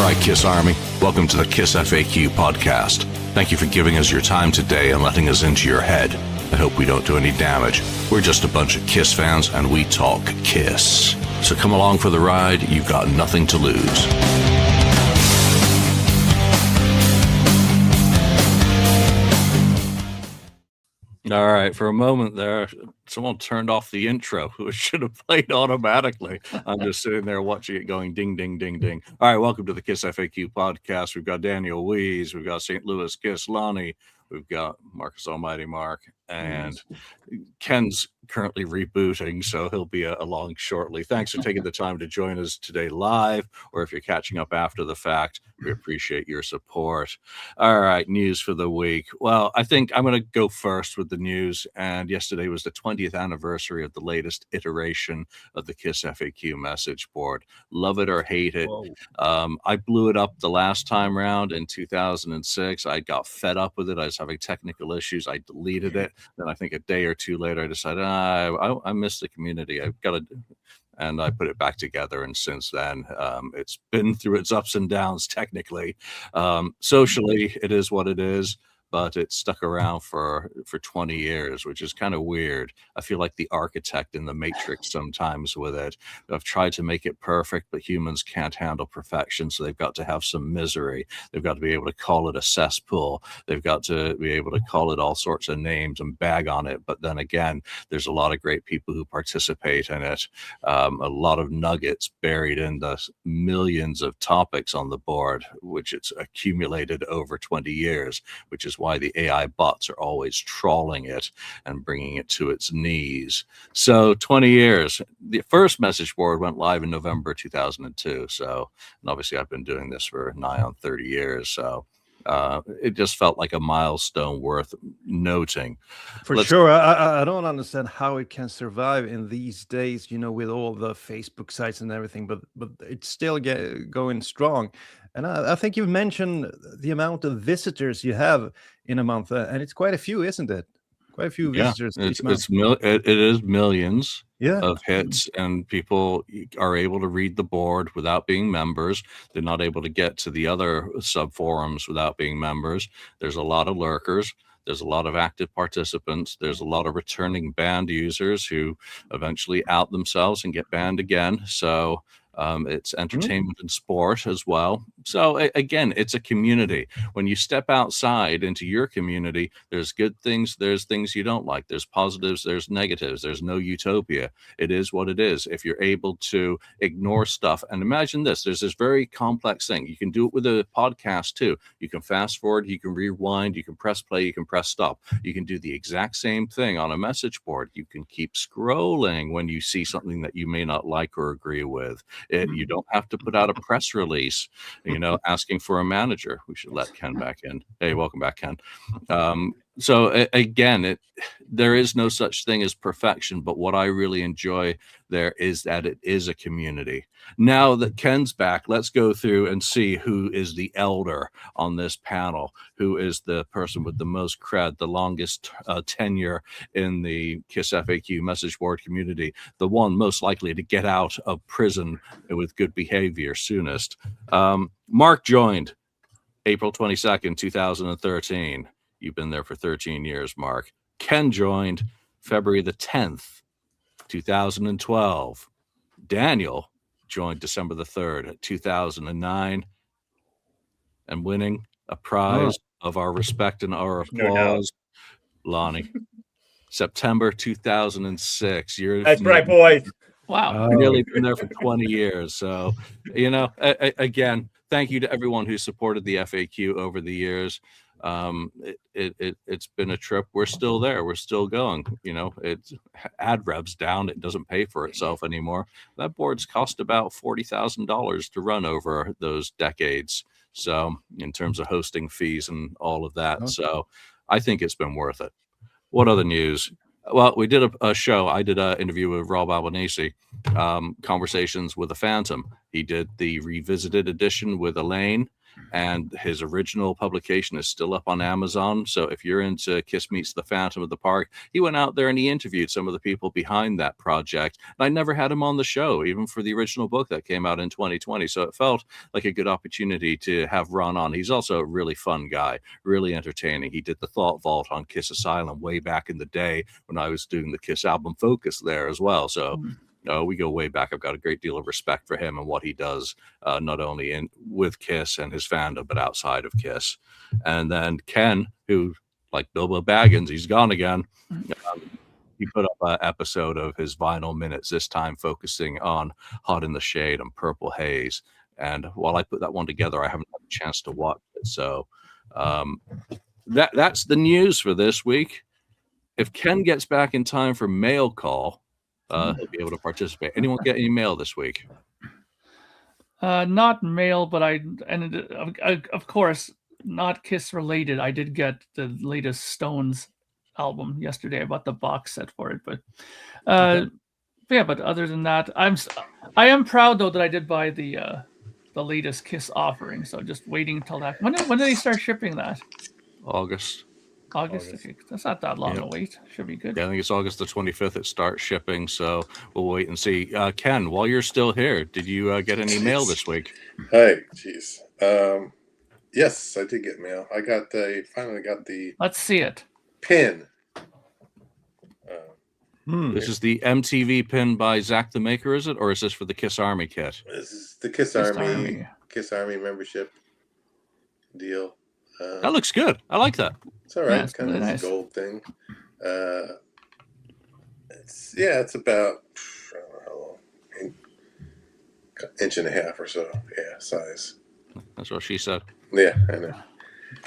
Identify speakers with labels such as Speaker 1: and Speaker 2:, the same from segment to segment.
Speaker 1: right, KISS Army, welcome to the KissFAQ podcast. Thank you for giving us your time today and letting us into your head. I hope we don't do any damage. We're just a bunch of KISS fans and we talk KISS. So come along for the ride, you've got nothing to lose. All right, for a moment there, someone turned off the intro, which should have played automatically. I'm just sitting there watching it going ding, ding, ding, ding. All right, welcome to the KissFAQ podcast. We've got Daniel Wees, we've got St. Louis Kiss Lonnie, we've got Marcus Almighty Mark, and Ken's currently rebooting, so he'll be along shortly. Thanks for taking the time to join us today live, or if you're catching up after the fact, we appreciate your support. All right, news for the week. Well, I think I'm going to go first with the news, and yesterday was the 20th anniversary of the latest iteration of the KissFAQ message board. Love it or hate it. I blew it up the last time round in 2006. I got fed up with it. I was having technical issues. I deleted it. Then I think a day or two later, I decided, I miss the community. I've got to, and I put it back together. And since then, it's been through its ups and downs technically. Socially, it is what it is, but it's stuck around for 20 years, which is kind of weird. I feel like the architect in the Matrix sometimes with it. I've tried to make it perfect, but humans can't handle perfection, so they've got to have some misery. They've got to be able to call it a cesspool. They've got to be able to call it all sorts of names and bag on it. But then again, there's a lot of great people who participate in it. A lot of nuggets buried in the millions of topics on the board, which it's accumulated over 20 years, which is why the AI bots are always trawling it and bringing it to its knees. So 20 years. The first message board went live in November 2002. So, and obviously I've been doing this for nigh on 30 years. So it just felt like a milestone worth noting.
Speaker 2: For sure. I don't understand how it can survive in these days, with all the Facebook sites and everything, but it's still going strong. And I think you've mentioned the amount of visitors you have in a month, and it's quite a few, isn't it? Quite a few visitors each month.
Speaker 1: It is millions of hits, and people are able to read the board without being members. They're not able to get to the other sub forums without being members. There's a lot of lurkers. There's a lot of active participants. There's a lot of returning banned users who eventually out themselves and get banned again. So it's entertainment and sport as well. So again, it's a community. When you step outside into your community, there's good things, there's things you don't like, there's positives, there's negatives, there's no utopia. It is what it is. If you're able to ignore stuff, and imagine this, there's this very complex thing. You can do it with a podcast too. You can fast forward, you can rewind, you can press play, you can press stop. You can do the exact same thing on a message board. You can keep scrolling when you see something that you may not like or agree with. You don't have to put out a press release, asking for a manager. We should let Ken back in. Hey, welcome back, Ken. So again, there is no such thing as perfection, but what I really enjoy there is that it is a community. Now that Ken's back, let's go through and see who is the elder on this panel, who is the person with the most cred, the longest tenure in the KissFAQ message board community, the one most likely to get out of prison with good behavior soonest. Mark joined April 22nd, 2013. You've been there for 13 years, Mark. Ken joined February the 10th, 2012. Daniel joined December the 3rd, 2009, and winning a prize of our respect and our applause, Lonnie. September 2006.
Speaker 3: That's right, boys.
Speaker 1: Wow. Nearly been there for 20 years. So, again, thank you to everyone who supported the FAQ over the years. It's been a trip. We're still there. We're still going. It's ad revs down. It doesn't pay for itself anymore. That board's cost about $40,000 to run over those decades. So in terms of hosting fees and all of that. So I think it's been worth it. What other news? Well, we did a show. I did an interview with Rob Albanese, Conversations with a Phantom. He did the revisited edition with Elaine. and his original publication is still up on Amazon. So if you're into Kiss Meets the Phantom of the Park, he went out there and he interviewed some of the people behind that project. And I never had him on the show, even for the original book that came out in 2020. So it felt like a good opportunity to have Ron on. He's also a really fun guy, really entertaining. He did the Thought Vault on Kiss Asylum way back in the day when I was doing the Kiss album Focus there as well. So we go way back. I've got a great deal of respect for him and what he does, not only with Kiss and his fandom, but outside of Kiss. And then Ken, who, like Bilbo Baggins, he's gone again. He put up an episode of his Vinyl Minutes, this time focusing on Hot in the Shade and Purple Haze. And while I put that one together, I haven't had a chance to watch it. So that's the news for this week. If Ken gets back in time for mail call, he'll be able to participate. Anyone get any mail this week?
Speaker 3: Not mail, but of course, not Kiss related. I did get the latest Stones album yesterday. I bought the box set for it, but yeah. But other than that, I am proud though that I did buy the latest Kiss offering. So just waiting until that. When did they start shipping that?
Speaker 1: August.
Speaker 3: Okay. That's not that long a wait. Should be good.
Speaker 1: Yeah, I think it's August the 25th it starts shipping, so we'll wait and see. Ken, while you're still here, did you get any mail this week?
Speaker 4: Hey, jeez. Yes, I did get mail. I finally got the...
Speaker 3: Let's see it.
Speaker 4: Pin.
Speaker 1: This is the MTV pin by Zach the Maker, is it? Or is this for the Kiss Army kit?
Speaker 4: This is the Kiss Army membership deal.
Speaker 1: That looks good. I like that.
Speaker 4: It's all right.
Speaker 3: Yeah,
Speaker 4: It's kind
Speaker 3: really
Speaker 4: of
Speaker 3: nice.
Speaker 4: a gold thing. It's about, I don't know how long, inch and a half or so. Yeah, size.
Speaker 1: That's what she said.
Speaker 4: Yeah, I know.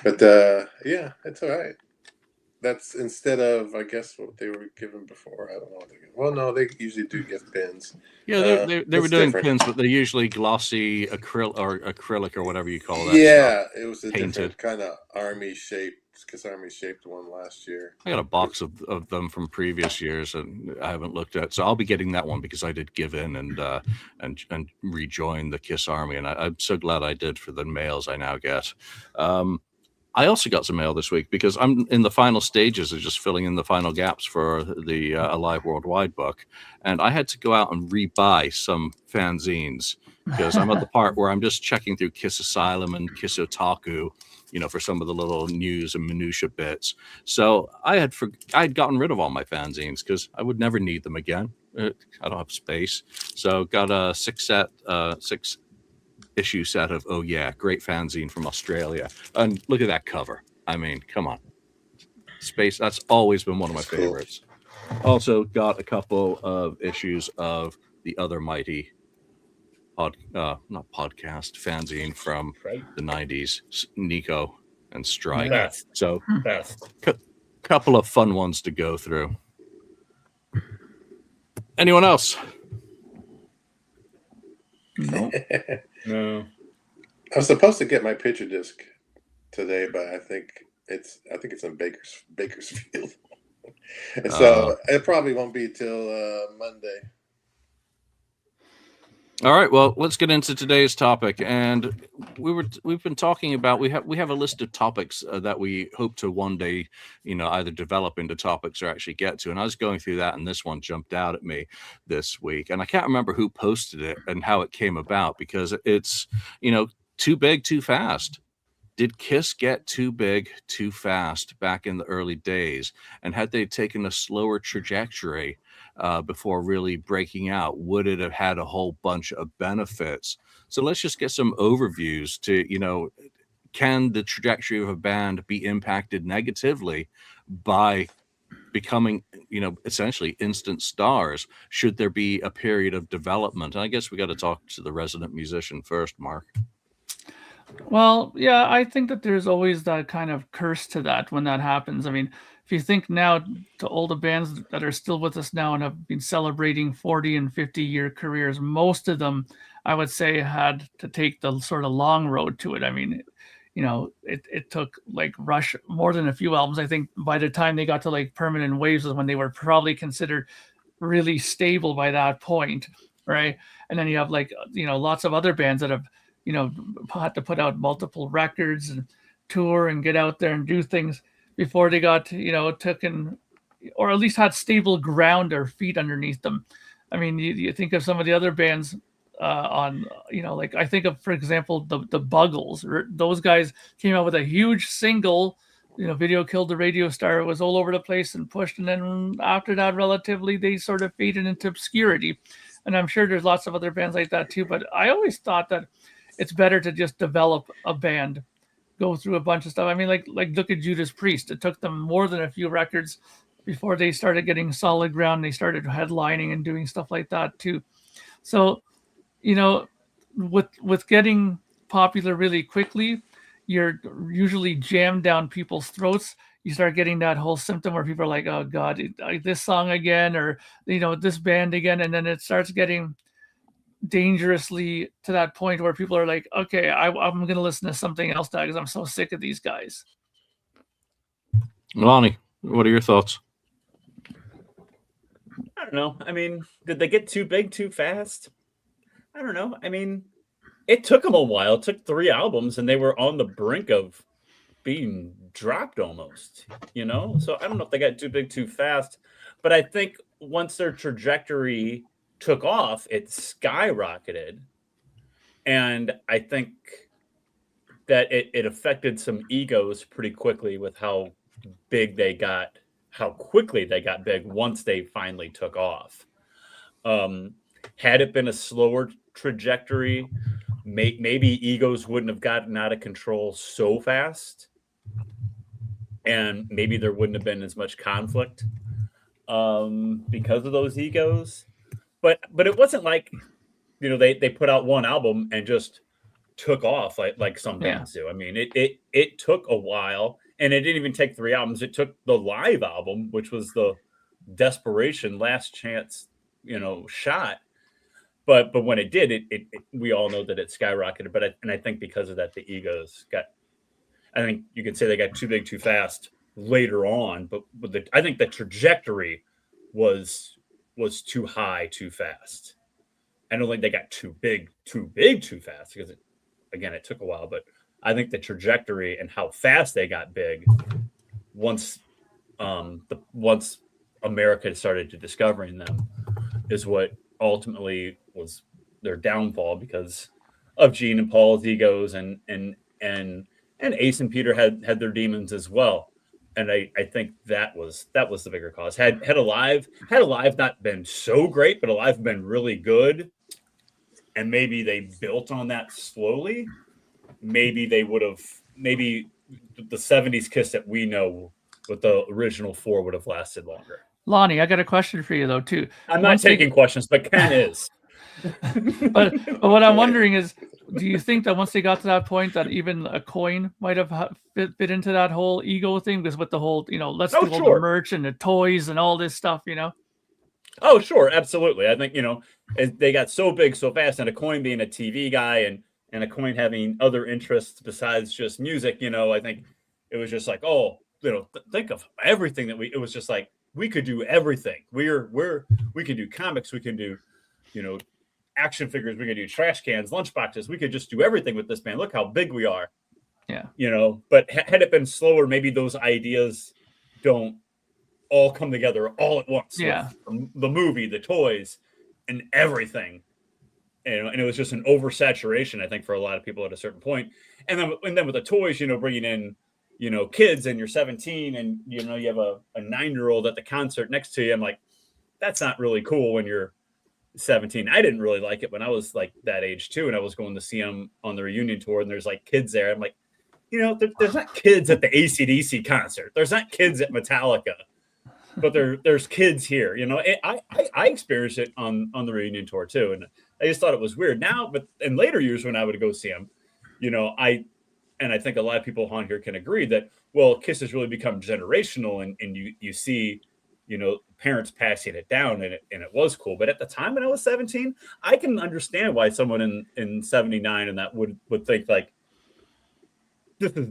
Speaker 4: But yeah, it's all right. That's instead of, I guess, what they were given before. I don't know what they give. Well, no, they usually do give pins.
Speaker 1: Yeah, they were doing
Speaker 4: different.
Speaker 1: pins, but they're usually glossy acrylic or whatever you call that.
Speaker 4: Yeah, it was a
Speaker 1: Painted.
Speaker 4: different kind of army shaped, Kiss Army shaped one last year.
Speaker 1: I got a box of them from previous years, and I haven't looked at. So I'll be getting that one because I did give in and rejoin the Kiss Army, and I'm so glad I did for the mails I now get. I also got some mail this week because I'm in the final stages of just filling in the final gaps for the Alive Worldwide book. And I had to go out and rebuy some fanzines because I'm at the part where I'm just checking through Kiss Asylum and Kiss Otaku, for some of the little news and minutia bits. So I'd gotten rid of all my fanzines because I would never need them again. I don't have space. So got a six issue set of great fanzine from Australia, and look at that cover. I mean, come on, space. That's always been one of my favorites. Also got a couple of issues of the other mighty fanzine from the 90s, Nico and Strike. So couple of fun ones to go through. Anyone else?
Speaker 3: No.
Speaker 1: No.
Speaker 4: I was supposed to get my picture disc today, but I think it's in Bakersfield. So it probably won't be till Monday.
Speaker 1: All right, well, let's get into today's topic. And we've been talking about we have a list of topics that we hope to one day, either develop into topics or actually get to. And I was going through that, and this one jumped out at me this week. And I can't remember who posted it and how it came about because it's, too big, too fast. Did Kiss get too big, too fast back in the early days? And had they taken a slower trajectory before really breaking out, would it have had a whole bunch of benefits? So let's just get some overviews to, can the trajectory of a band be impacted negatively by becoming, essentially instant stars? Should there be a period of development? And I guess we got to talk to the resident musician first, Mark.
Speaker 3: Well, yeah, I think that there's always that kind of curse to that when that happens. I mean, if you think now to all the bands that are still with us now and have been celebrating 40 and 50-year careers, most of them, I would say, had to take the sort of long road to it. I mean, it took like Rush more than a few albums. I think by the time they got to like Permanent Waves was when they were probably considered really stable by that point, right? And then you have like, lots of other bands that have, had to put out multiple records and tour and get out there and do things before they got, taken, or at least had stable ground or feet underneath them. I mean, you think of some of the other bands on, like I think of, for example, the Buggles. Those guys came out with a huge single, Video Killed the Radio Star. It was all over the place and pushed. And then after that, relatively, they sort of faded into obscurity. And I'm sure there's lots of other bands like that too. But I always thought that it's better to just develop a band, go through a bunch of stuff. I mean, like look at Judas Priest. It took them more than a few records before they started getting solid ground. They started headlining and doing stuff like that too. So, with getting popular really quickly, you're usually jammed down people's throats. You start getting that whole symptom where people are like, oh God, this song again, or, this band again. And then it starts getting dangerously to that point where people are like, okay, I'm going to listen to something else now because I'm so sick of these guys.
Speaker 1: Lonnie, what are your thoughts?
Speaker 5: I don't know. I mean, did they get too big too fast? I don't know. I mean, it took them a while. It took 3 albums, and they were on the brink of being dropped almost, So I don't know if they got too big too fast, but I think once their trajectory took off, it skyrocketed. And I think that it affected some egos pretty quickly with how big they got, how quickly they got big once they finally took off. Had it been a slower trajectory, maybe egos wouldn't have gotten out of control so fast, and maybe there wouldn't have been as much conflict because of those egos. But it wasn't like, they put out one album and just took off like some bands do. I mean, it took a while, and it didn't even take 3 albums. It took the live album, which was the desperation last chance, shot. But when it did, it we all know that it skyrocketed. But I think because of that, the egos got. I think you could say they got too big too fast later on. But I think the trajectory was too high too fast. I don't think they got too big too fast because it took a while. But I think the trajectory and how fast they got big once America started to discovering them is what ultimately was their downfall, because of Gene and Paul's egos, and Ace and Peter had their demons as well. And I think that was the bigger cause. Had Alive not been so great, but Alive been really good, and maybe they built on that slowly, maybe they would have, maybe the 70s Kiss that we know with the original 4 would have lasted longer.
Speaker 3: Lonnie, I got a question for you though too.
Speaker 5: I'm not taking questions, but Ken is.
Speaker 3: but what I'm wondering is, do you think that once they got to that point that even a coin might have fit into that whole ego thing? Because with the whole, let's do all the merch and the toys and all this stuff,
Speaker 5: Oh, sure. Absolutely. I think, they got so big so fast, and a coin being a TV guy and a coin having other interests besides just music, I think it was just like, think of everything that it was just like, we could do everything. We can do comics. We can do, action figures. We can do trash cans, lunchboxes. We could just do everything with this band. Look how big we are.
Speaker 3: Yeah.
Speaker 5: But had it been slower, maybe those ideas don't all come together all at once.
Speaker 3: Yeah.
Speaker 5: The movie, the toys, and everything. And it was just an oversaturation, I think, for a lot of people at a certain point. And then with the toys, bringing in, kids, and you're 17 and, you have a 9-year-old at the concert next to you. I'm like, that's not really cool when you're 17. I didn't really like it when I was like that age too. And I was going to see them on the reunion tour, and there's like kids there. I'm like, there's not kids at the AC/DC concert. There's not kids at Metallica, but there's kids here. I experienced it on the reunion tour too. And I just thought it was weird now, but in later years when I would go see them, I think a lot of people on here can agree that, well, Kiss has really become generational, and you see, parents passing it down, and it was cool. But at the time when I was 17, I can understand why someone in 79 and that would think like, this is,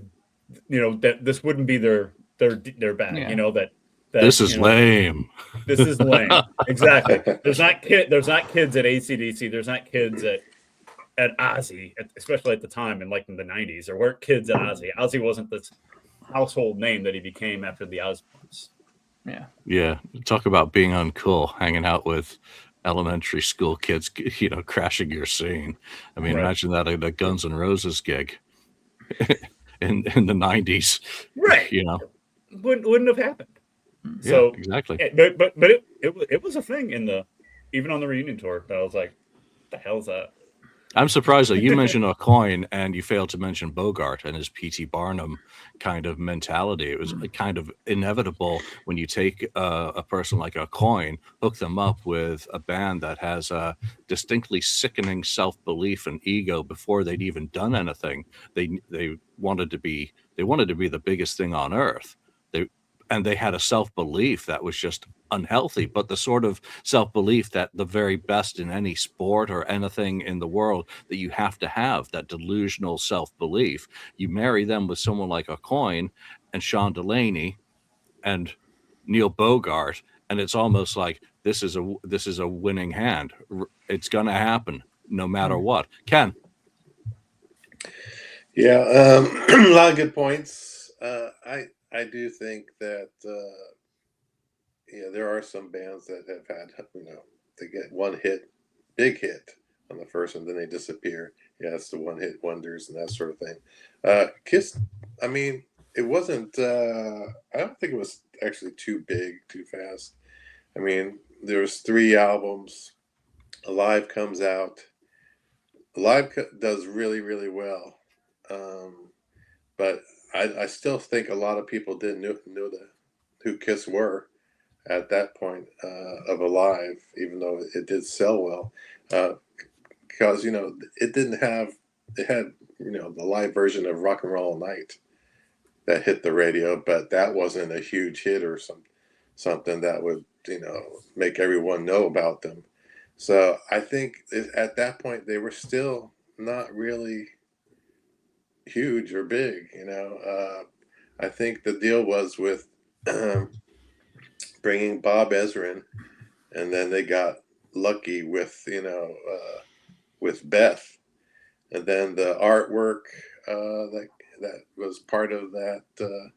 Speaker 5: that this wouldn't be their bag,
Speaker 3: Yeah.
Speaker 5: that
Speaker 1: this is lame.
Speaker 5: This is lame. Exactly. There's not kids at AC/DC. There's not kids at at Ozzy, especially at the time in like in the 90s. There weren't kids at Ozzy. Ozzy wasn't this household name that he became after the Osbournes.
Speaker 1: Yeah. Talk about being uncool, hanging out with elementary school kids, crashing your scene. I mean,
Speaker 5: Right.
Speaker 1: imagine that at a Guns N' Roses gig in the 90s.
Speaker 5: Right. Wouldn't have happened. So
Speaker 1: exactly.
Speaker 5: But it was a thing even on the reunion tour. I was like, what the hell's that?
Speaker 1: I'm surprised that you mentioned a coin and you failed to mention Bogart and his P.T. Barnum kind of mentality. It was kind of inevitable when you take a person like a coin, hook them up with a band that has a distinctly sickening self-belief and ego before they'd even done anything. They wanted to be the biggest thing on earth. They had a self-belief that was just unhealthy, but the sort of self-belief that the very best in any sport or anything in the world that you have to have, that delusional self-belief. You marry them with someone like a coin and Sean Delaney and Neil Bogart, and it's almost like this is a winning hand. It's gonna happen no matter what. Ken.
Speaker 4: Yeah, a lot of good points. I do think that there are some bands that have had they get one hit, big hit on the first one, then they disappear. Yeah, it's the one hit wonders and that sort of thing. Kiss, I mean, it wasn't. I don't think it was actually too big, too fast. I mean, there was 3 albums. Alive comes out. Alive does really, really well. But I still think a lot of people didn't know who Kiss were at that point of Alive, even though it did sell well, because it had the live version of Rock and Roll All Night that hit the radio, but that wasn't a huge hit or something that would make everyone know about them. So I think at that point they were still not really huge or big. I think the deal was with bringing Bob Ezrin, and then they got lucky with with Beth, and then the artwork that was part of that. It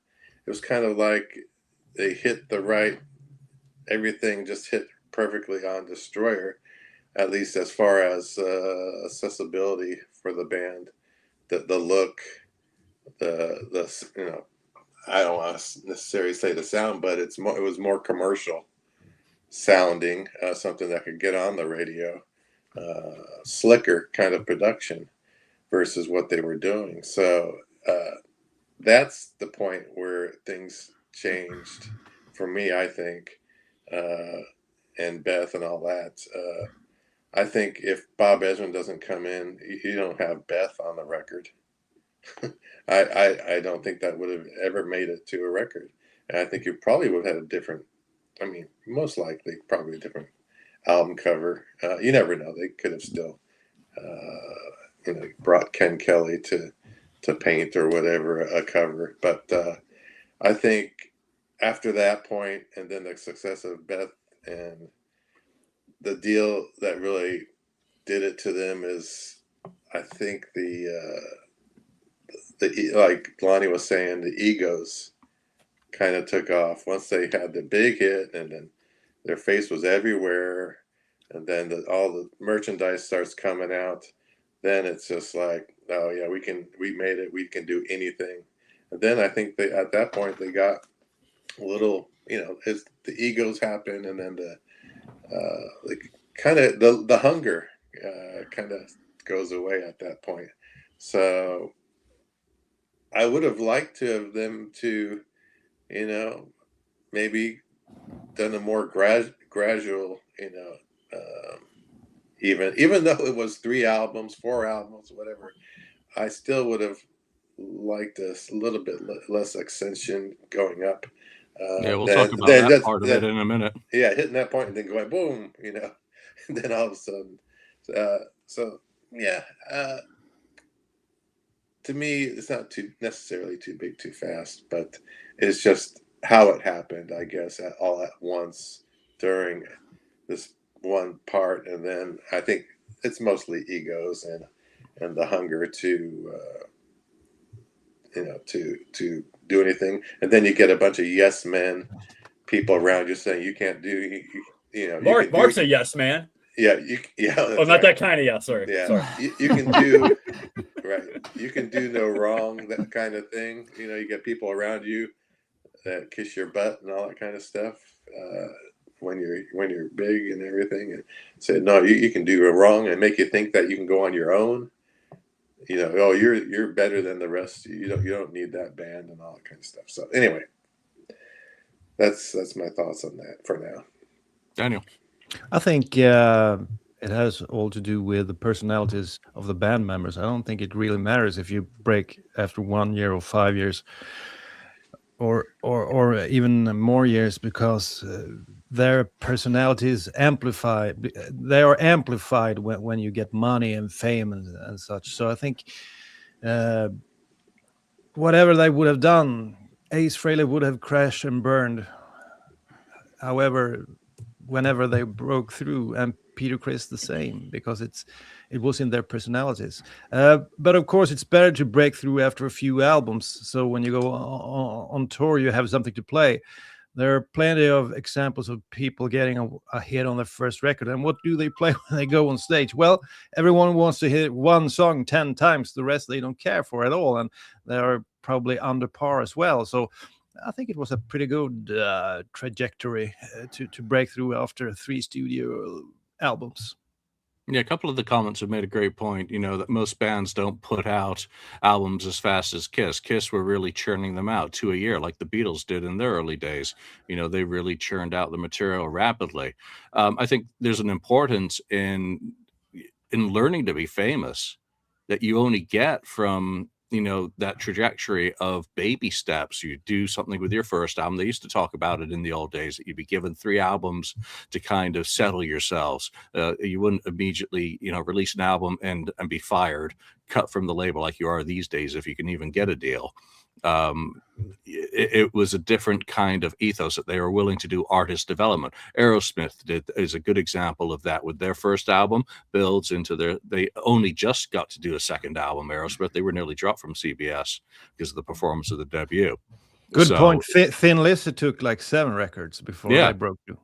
Speaker 4: was kind of like they hit the right. Everything just hit perfectly on Destroyer, at least as far as accessibility for the band, the look, the I don't want to necessarily say the sound, but it was more commercial sounding, something that could get on the radio, slicker kind of production versus what they were doing. So that's the point where things changed for me, I think, and Beth and all that. I think if Bob Ezrin doesn't come in, you don't have Beth on the record. I don't think that would have ever made it to a record. And I think you probably would have had a different, most likely, probably a different album cover. You never know. They could have still, brought Ken Kelly to paint or whatever a cover. But I think after that point, and then the success of Beth, and the deal that really did it to them is, I think like Lonnie was saying, the egos kind of took off once they had the big hit, and then their face was everywhere, and then all the merchandise starts coming out. Then it's just like, oh yeah, we made it, we can do anything. And then I think at that point they got a little, as the egos happen, and then the kind of the hunger kind of goes away at that point. So I would have liked to have them to, maybe done a more gradual, even though it was 3 albums, 4 albums, whatever. I still would have liked a little bit less ascension going up.
Speaker 1: We'll talk about that part of it in a minute.
Speaker 4: Yeah, hitting that point and then going boom, and then all of a sudden. So yeah, to me, it's not necessarily too big, too fast, but it's just how it happened, I guess, all at once during this one part, and then I think it's mostly egos, and and the hunger to to do anything. And then you get a bunch of yes men people around you saying you can't do
Speaker 5: Mark's a yes man.
Speaker 4: Yeah,
Speaker 5: Oh, not that kind of yes. Sorry.
Speaker 4: Yeah,
Speaker 5: Sorry.
Speaker 4: you can do right. You can do no wrong, that kind of thing. You get people around you that kiss your butt and all that kind of stuff when you're big and everything, and say no, you can do wrong and make you think that you can go on your own. Oh, you're better than the rest. You don't need that band and all that kind of stuff. So anyway, that's my thoughts on that for now.
Speaker 1: Daniel.
Speaker 2: I think it has all to do with the personalities of the band members. I don't think it really matters if you break after 1 year or 5 years or even more years, because their personalities amplify. They are amplified when you get money and fame and such. So I think whatever they would have done, Ace Frehley would have crashed and burned. However, whenever they broke through, and Peter Criss the same, because it was in their personalities. But of course, it's better to break through after a few albums. So when you go on tour, you have something to play. There are plenty of examples of people getting a hit on their first record. And what do they play when they go on stage? Well, everyone wants to hit one song 10 times. The rest they don't care for at all. And they are probably under par as well. So I think it was a pretty good trajectory to break through after 3 studio albums.
Speaker 1: Yeah, a couple of the comments have made a great point, that most bands don't put out albums as fast as Kiss. Kiss were really churning them out 2 a year, like the Beatles did in their early days. They really churned out the material rapidly. I think there's an importance in learning to be famous that you only get from that trajectory of baby steps. You do something with your first album. They used to talk about it in the old days that you'd be given 3 albums to kind of settle yourselves. You wouldn't immediately release an album and be fired, cut from the label like you are these days, if you can even get a deal. It was a different kind of ethos that they were willing to do artist development. Aerosmith is a good example of that with their first album, builds into they only just got to do a second album, Aerosmith. They were nearly dropped from CBS because of the performance of the debut.
Speaker 2: Good point. Thin Lizzy took like 7 records before they broke through.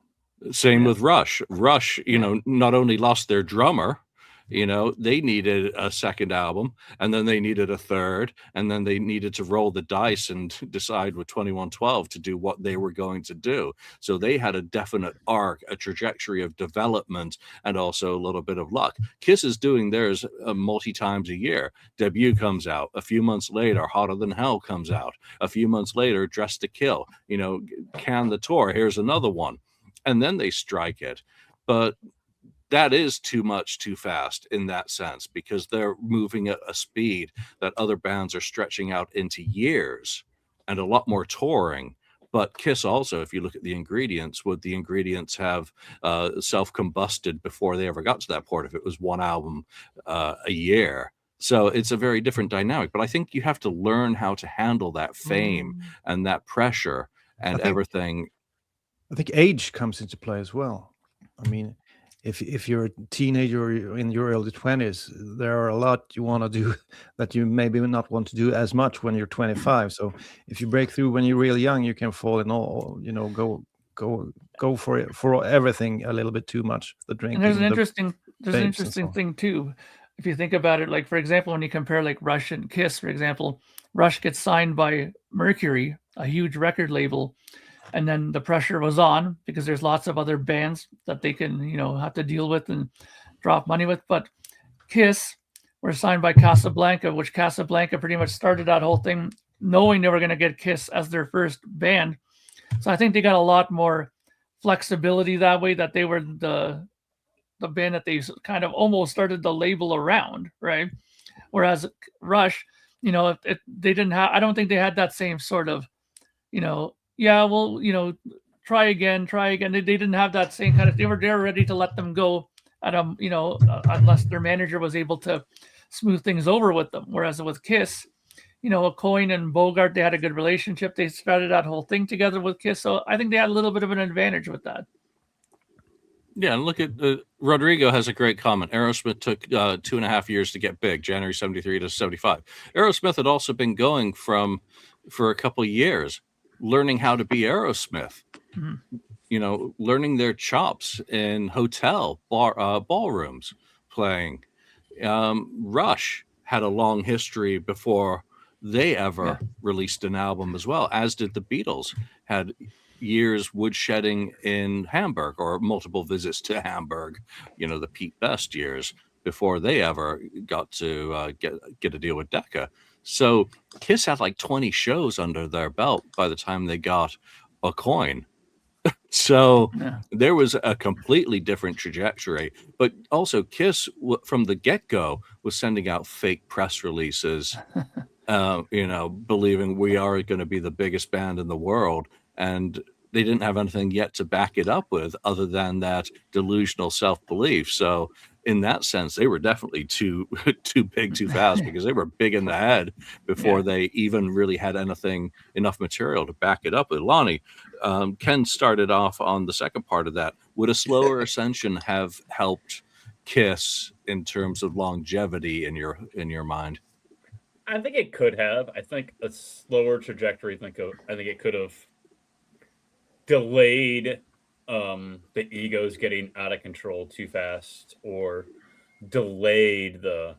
Speaker 1: Same with Rush. Rush, not only lost their drummer, they needed a second album, and then they needed a third, and then they needed to roll the dice and decide with 2112 to do what they were going to do. So they had a definite arc, a trajectory of development, and also a little bit of luck. Kiss is doing theirs multi times a year. Debut comes out. A few months later, Hotter Than Hell comes out. A few months later, Dressed to Kill. Can the Tour. Here's another one. And then they strike it. But that is too much too fast in that sense, because they're moving at a speed that other bands are stretching out into years and a lot more touring. But Kiss also, if you look at the ingredients, would the ingredients have self-combusted before they ever got to that point if it was 1 album a year? So it's a very different dynamic. But I think you have to learn how to handle that fame and that pressure and everything.
Speaker 2: I think age comes into play as well. I mean, if you're a teenager or in your early 20s, there are a lot you want to do that you maybe not want to do as much when you're 25. So if you break through when you're really young, you can fall in all, go for it, for everything a little bit too much. The drinking.
Speaker 3: And there's an interesting thing too. If you think about it, like for example, when you compare like Rush and Kiss, for example, Rush gets signed by Mercury, a huge record label. And then the pressure was on because there's lots of other bands that they can, have to deal with and drop money with. But Kiss were signed by Casablanca, which Casablanca pretty much started that whole thing knowing they were going to get Kiss as their first band. So I think they got a lot more flexibility that way, that they were the band that they kind of almost started the label around, right? Whereas Rush, they didn't have, I don't think they had that same sort of, try again. They didn't have that same kind of, they were there ready to let them go at unless their manager was able to smooth things over with them. Whereas with Kiss, Coyne and Bogart, they had a good relationship. They started that whole thing together with Kiss. So I think they had a little bit of an advantage with that.
Speaker 1: Yeah, and look at Rodrigo has a great comment. Aerosmith took 2.5 years to get big, January 73 to 75. Aerosmith had also been going for a couple of years, learning how to be Aerosmith.
Speaker 3: Mhm.
Speaker 1: You know, learning their chops in ballrooms, playing. Rush had a long history before they ever released an album as well, as did the Beatles. Had years woodshedding in Hamburg, or multiple visits to Hamburg, you know, the Pete Best years, before they ever got to get a deal with Decca. So Kiss had like 20 shows under their belt by the time they got a coin. So
Speaker 3: Yeah.
Speaker 1: there was a completely different trajectory. But also, Kiss from the get-go was sending out fake press releases, you know, believing we are going to be the biggest band in the world, and they didn't have anything yet to back it up with other than that delusional self-belief. So in that sense, they were definitely too big too fast, because they were big in the head before they even really had enough material to back it up with. Lonnie, Ken started off on the second part of that. Would a slower ascension have helped Kiss in terms of longevity in your mind?
Speaker 5: I think it could have. I think a slower trajectory. I think it could have delayed the egos getting out of control too fast, or delayed the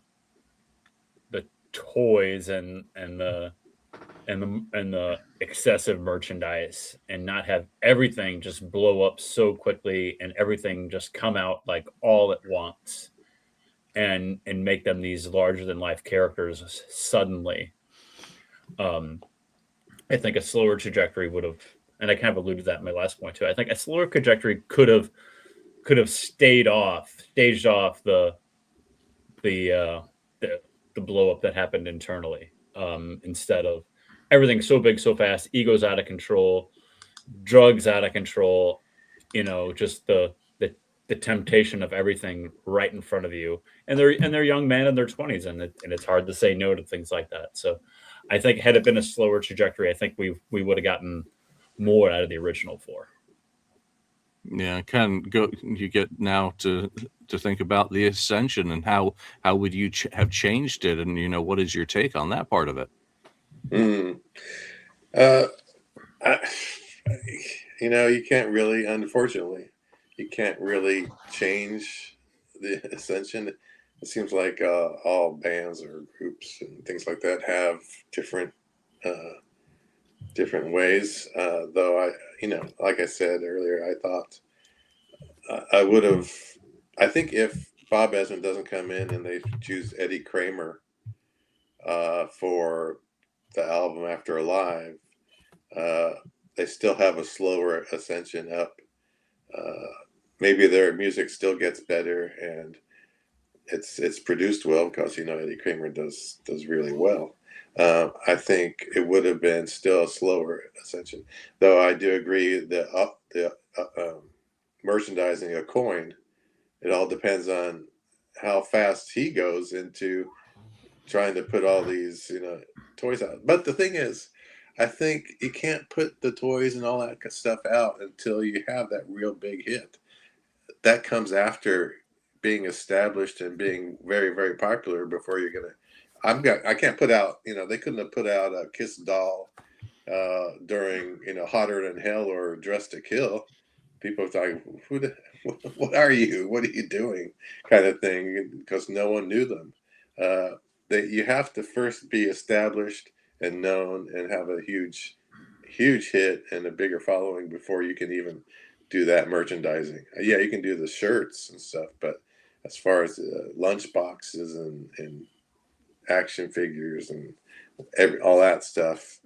Speaker 5: toys and the excessive merchandise, and not have everything just blow up so quickly and everything just come out like all at once, and make them these larger than life characters suddenly. I think a slower trajectory would have, and I kind of alluded to that in my last point too. I think a slower trajectory could have staged off the uh, the blow up that happened internally, instead of everything so big so fast, egos out of control, drugs out of control, you know, just the temptation of everything right in front of you, and they're young men in their 20s, and it's hard to say no to things like that. So I think had it been a slower trajectory, I think we would have gotten more out of the original four.
Speaker 1: Yeah, you get now to think about the ascension, and how would you have changed it, and you know, what is your take on that part of it?
Speaker 4: Mm. Uh, I, you know, you can't really, unfortunately, you can't really change the ascension. It seems like all bands or groups and things like that have different uh, different ways. Though you know, like I said earlier, I thought I would have. I think if Bob Ezrin doesn't come in and they choose Eddie Kramer for the album After Alive, uh, they still have a slower ascension up. Uh, Maybe their music still gets better, and it's produced well, because you know Eddie Kramer does really well. I think it would have been still a slower ascension, though I do agree that merchandising a coin, it all depends on how fast he goes into trying to put all these, you know, toys out. But the thing is, I think you can't put the toys and all that stuff out until you have that real big hit. That comes after being established and being very, very popular before you're gonna. I can't put out. You know, they couldn't have put out a Kiss doll during, you know, Hotter Than Hell or Dressed to Kill. People are talking, what are you? What are you doing? Kind of thing, because no one knew them. That you have to first be established and known and have a huge hit and a bigger following before you can even do that merchandising. Yeah, you can do the shirts and stuff, but as far as lunch boxes and action figures and all that stuff,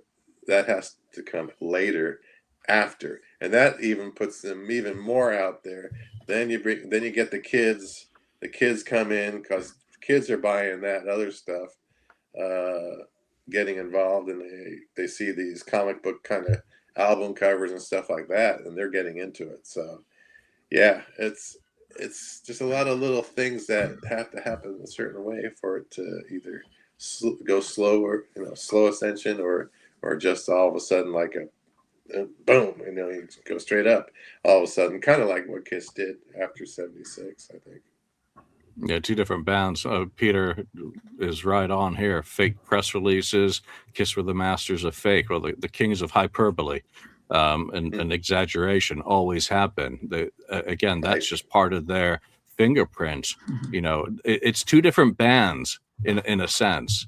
Speaker 4: that has to come later, after, and that even puts them even more out there. Then you get the kids. The kids come in because kids are buying that other stuff, uh, getting involved, and they see these comic book kind of album covers and stuff like that, and they're getting into it. So yeah, it's just a lot of little things that have to happen a certain way for it to either go slower, you know, slow ascension, or just all of a sudden like a boom, you go straight up all of a sudden, kind of like what Kiss did after '76, I think.
Speaker 1: Yeah, two different bands. Peter is right on here. Fake press releases. Kiss were the masters of fake, or the kings of hyperbole and exaggeration. Always have been. Again, that's just part of their fingerprint. It's two different bands in a sense.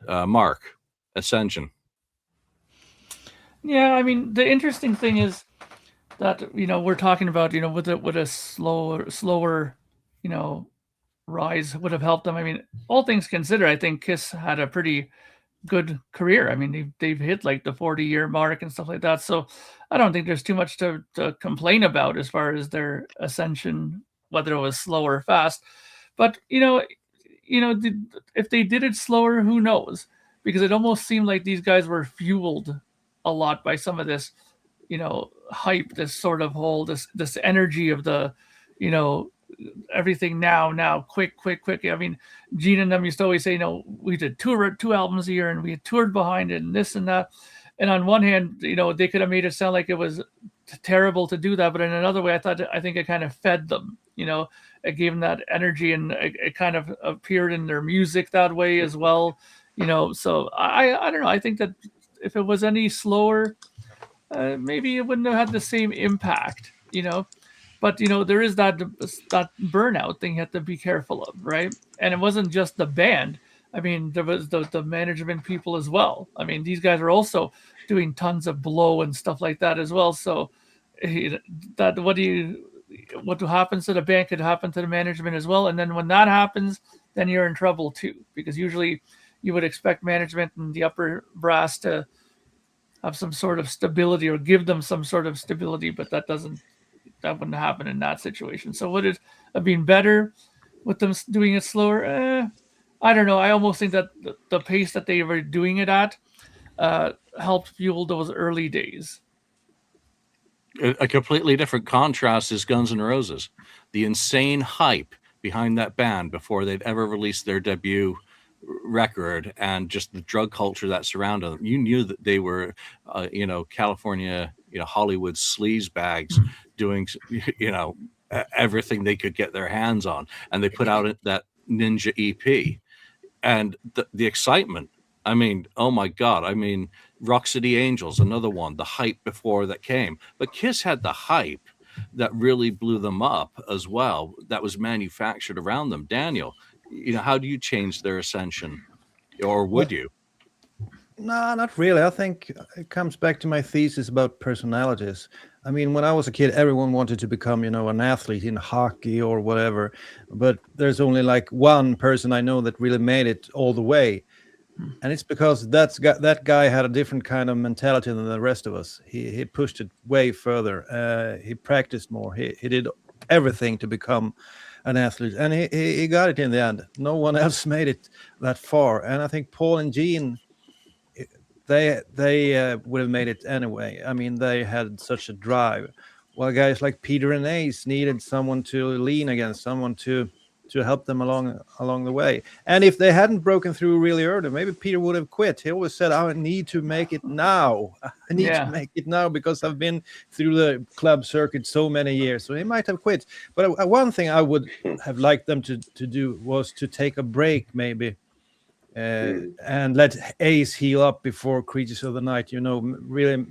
Speaker 1: Mark, Ascension.
Speaker 3: Yeah, I mean, the interesting thing is that we're talking about with a slower rise would have helped them. I mean, all things considered, I think Kiss had a pretty good career. I mean, they've hit like the 40-year mark and stuff like that. So I don't think there's too much to complain about as far as their ascension, whether it was slow or fast. But if they did it slower, who knows? Because it almost seemed like these guys were fueled a lot by some of this, hype, this sort of whole this energy of the, everything now, quick. I mean, Gene and them used to always say, we did two albums a year and we had toured behind it and this and that. And on one hand, they could have made it sound like it was terrible to do that, but in another way, I think it kind of fed them. It gave them that energy, and it kind of appeared in their music that way as well. So I don't know. I think that if it was any slower, maybe it wouldn't have had the same impact. But there is that burnout thing you have to be careful of, right? And it wasn't just the band. I mean, there was the management people as well. I mean, these guys are also doing tons of blow and stuff like that as well. So that what happens to the band could happen to the management as well. And then when that happens, then you're in trouble too, because usually you would expect management and the upper brass to have some sort of stability or give them some sort of stability, but that wouldn't happen in that situation. So would it have been better with them doing it slower? I don't know. I almost think that the pace that they were doing it at helped fuel those early days.
Speaker 1: A completely different contrast is Guns N' Roses. The insane hype behind that band before they'd ever released their debut record, and just the drug culture that surrounded them. You knew that they were, California, Hollywood sleaze bags doing, everything they could get their hands on. And they put out that Ninja EP. And the excitement, I mean, oh my God. I mean, Rock City Angels, another one, the hype before that came. But Kiss had the hype that really blew them up as well, that was manufactured around them. Daniel, how do you change their ascension? Or would you?
Speaker 2: No, not really. I think it comes back to my thesis about personalities. I mean, when I was a kid, everyone wanted to become, an athlete in hockey or whatever. But there's only like one person I know that really made it all the way. And it's because that guy had a different kind of mentality than the rest of us. He pushed it way further. He practiced more. He did everything to become an athlete, and he got it in the end. No one else made it that far. And I think Paul and Gene, they would have made it anyway. I mean, they had such a drive. While guys like Peter and Ace needed someone to lean against, someone to help them along the way. And if they hadn't broken through really early, maybe Peter would have quit. He always said, I need to make it now. I need to make it now because I've been through the club circuit so many years. So he might have quit. But one thing I would have liked them to do was to take a break, maybe, and let Ace heal up before Creatures of the Night, really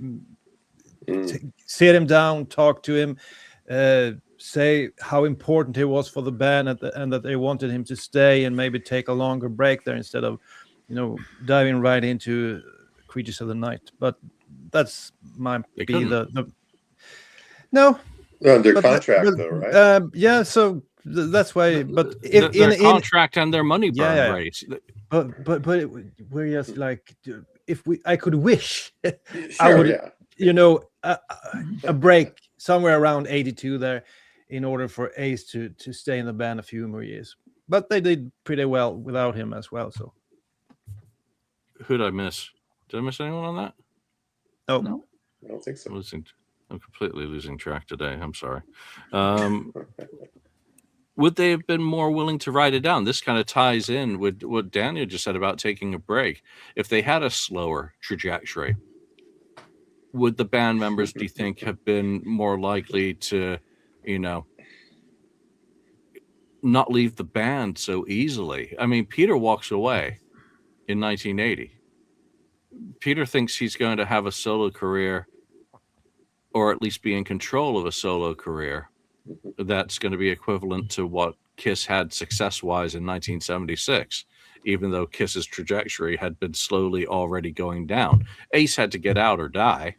Speaker 2: sit him down, talk to him, say how important he was for the band and that they wanted him to stay and maybe take a longer break there instead of, diving right into Creatures of the Night. But that's no.
Speaker 4: Under contract, though, right?
Speaker 2: Yeah, so that's why. But
Speaker 1: if their contract and their money burn rates.
Speaker 2: But we're just like, I could wish,
Speaker 4: Sure,
Speaker 2: I would, a break somewhere around 82 there, in order for Ace to stay in the band a few more years. But they did pretty well without him as well. So
Speaker 1: who'd I miss? Did I miss anyone on that?
Speaker 2: No.
Speaker 4: I don't think so.
Speaker 1: I'm completely losing track today. I'm sorry. Would they have been more willing to write it down? This kind of ties in with what Daniel just said about taking a break. If they had a slower trajectory, would the band members, do you think, have been more likely to, not leave the band so easily? I mean, Peter walks away in 1980. Peter thinks he's going to have a solo career, or at least be in control of a solo career that's going to be equivalent to what Kiss had success-wise in 1976, even though Kiss's trajectory had been slowly already going down. Ace had to get out or die.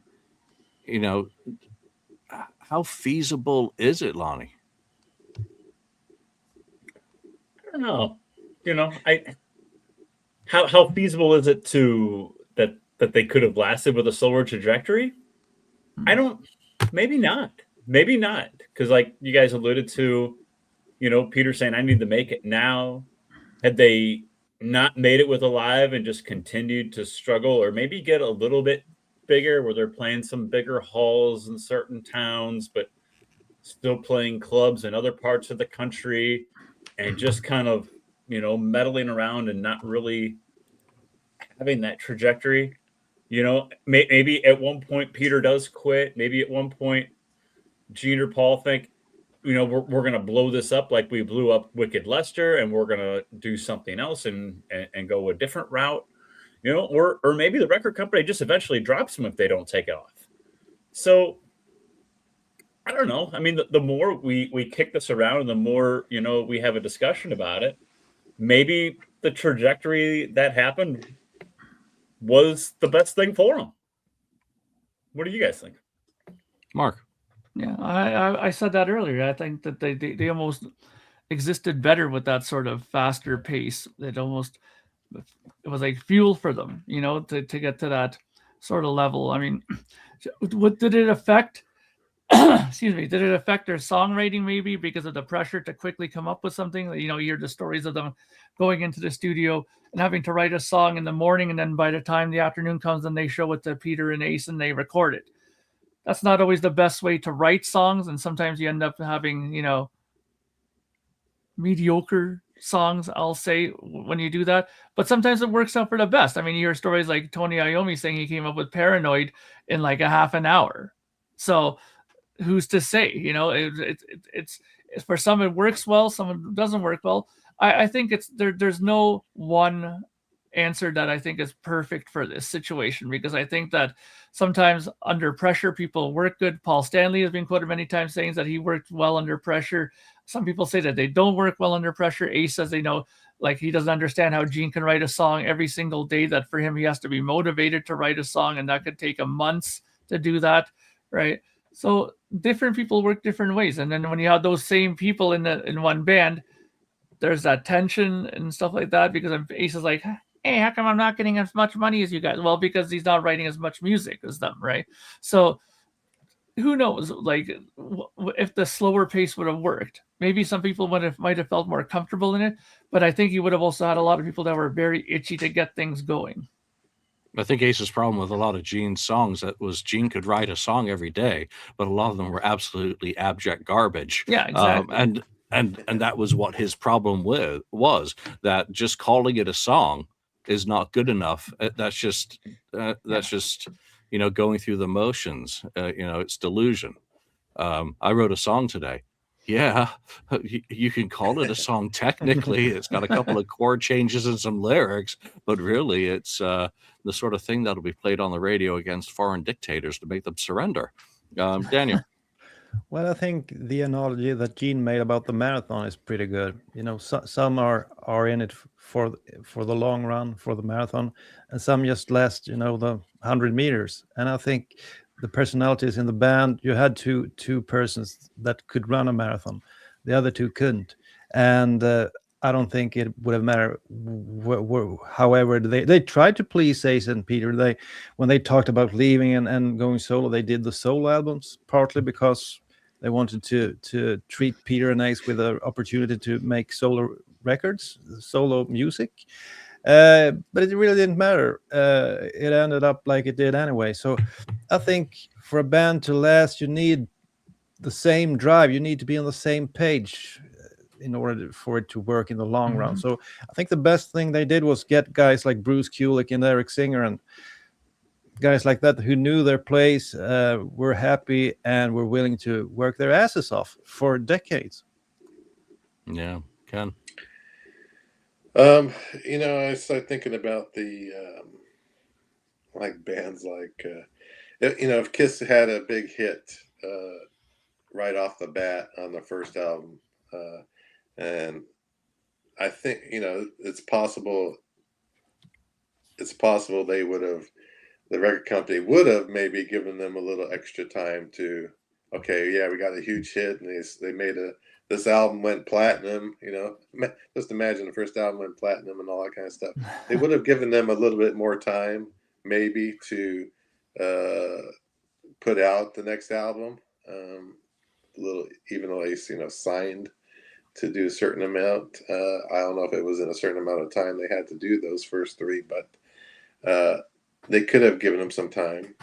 Speaker 1: How feasible is it, Lonnie?
Speaker 5: I don't know. How feasible is it to that they could have lasted with a slower trajectory? I don't. Maybe not. Maybe not. Because like you guys alluded to, Peter saying, "I need to make it now." Had they not made it with Alive and just continued to struggle, or maybe get a little bit bigger, where they're playing some bigger halls in certain towns, but still playing clubs in other parts of the country, and just kind of meddling around and not really having that trajectory. Maybe at one point Peter does quit. Maybe at one point Gene or Paul think, we're going to blow this up like we blew up Wicked Lester, and we're going to do something else and go a different route. Or maybe the record company just eventually drops them if they don't take it off. So I don't know. I mean, the more we kick this around and the more, we have a discussion about it, maybe the trajectory that happened was the best thing for them. What do you guys think?
Speaker 1: Mark?
Speaker 3: Yeah, I said that earlier. I think that they almost existed better with that sort of faster pace. It was like fuel for them, to get to that sort of level. I mean, what did it affect? Excuse me. Did it affect their songwriting maybe because of the pressure to quickly come up with something? You hear the stories of them going into the studio and having to write a song in the morning, and then by the time the afternoon comes, and they show it to Peter and Ace and they record it. That's not always the best way to write songs, and sometimes you end up having, mediocre songs, I'll say, when you do that. But sometimes it works out for the best. I mean, you hear stories like Tony Iommi saying he came up with Paranoid in like a half an hour. So who's to say? It's for some it works well, some it doesn't work well. I think there's no one answer that I think is perfect for this situation, because I think that sometimes under pressure people work good. Paul Stanley has been quoted many times saying that he worked well under pressure. Some people say that they don't work well under pressure. Ace says like he doesn't understand how Gene can write a song every single day, that for him he has to be motivated to write a song, and that could take him months to do that, right? So different people work different ways, and then when you have those same people in one band, there's that tension and stuff like that, because Ace is like, hey, how come I'm not getting as much money as you guys? Well, because he's not writing as much music as them, right? So who knows, like, if the slower pace would have worked. Maybe some people might have felt more comfortable in it, but I think you would have also had a lot of people that were very itchy to get things going.
Speaker 1: I think Ace's problem with a lot of Gene's songs that was Gene could write a song every day, but a lot of them were absolutely abject garbage.
Speaker 3: Yeah, exactly.
Speaker 1: And that was what his problem was, that just calling it a song is not good enough. That's just going through the motions. It's delusion. I wrote a song today. Yeah, you can call it a song technically. It's got a couple of chord changes and some lyrics, but really it's the sort of thing that'll be played on the radio against foreign dictators to make them surrender. Daniel?
Speaker 2: Well, I think the analogy that Gene made about the marathon is pretty good. Some are in it for the long run, for the marathon, and some just last, the 100 meters. And I think the personalities in the band, you had two persons that could run a marathon, the other two couldn't, and I don't think it would have mattered. However, they tried to please Ace and Peter. When they talked about leaving and going solo, they did the solo albums partly because they wanted to treat Peter and Ace with an opportunity to make solo records, solo music. But it really didn't matter. It ended up like it did anyway. So I think for a band to last, you need the same drive. You need to be on the same page in order for it to work in the long run. So I think the best thing they did was get guys like Bruce Kulick and Eric Singer and guys like that who knew their place, were happy, and were willing to work their asses off for decades.
Speaker 1: Yeah, Ken.
Speaker 4: I start thinking about the like bands like if Kiss had a big hit right off the bat on the first album, and I think it's possible they would have, the record company would have maybe given them a little extra time to, okay, yeah, we got a huge hit, and they made this album went platinum. Just imagine the first album went platinum and all that kind of stuff. They would have given them a little bit more time, maybe, to put out the next album. A little, even though they signed to do a certain amount. I don't know if it was in a certain amount of time they had to do those first three, but they could have given them some time